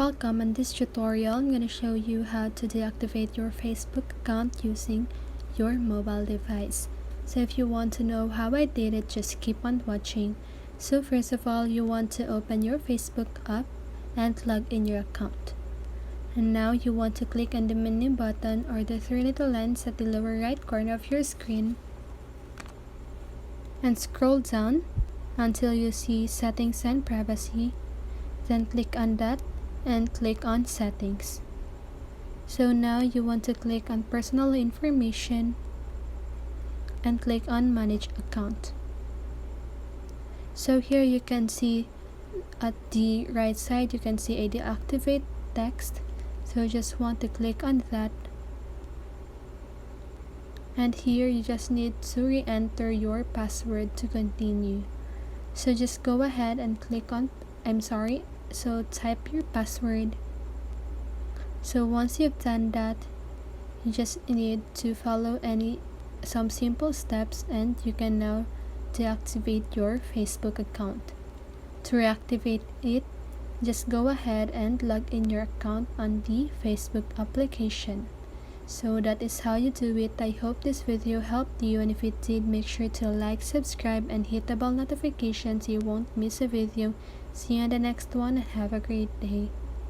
Welcome. In this tutorial, I'm going to show you how to deactivate your Facebook account using your mobile device. So if you want to know how I did it, just keep on watching. So first of all, you want to open your Facebook app and log in your account. And now you want to click on the menu button or the three little lines at the lower right corner of your screen and scroll down until you see Settings and Privacy. Then click on that and click on Settings. So now you want to click on Personal Information and click on Manage Account. So here you can see at the right side, you can see a Deactivate text. So you just want to click on that. And here you just need to re-enter your password to continue. So just go ahead and click on, so type your password. So once you've done that, you just need to follow some simple steps and you can now deactivate your Facebook account. To reactivate it, just go ahead and log in your account on the Facebook application. So that is how you do it. I hope this video helped you, and if it did, make sure to like, subscribe, and hit the bell notification so you won't miss a video. See you in the next one and have a great day.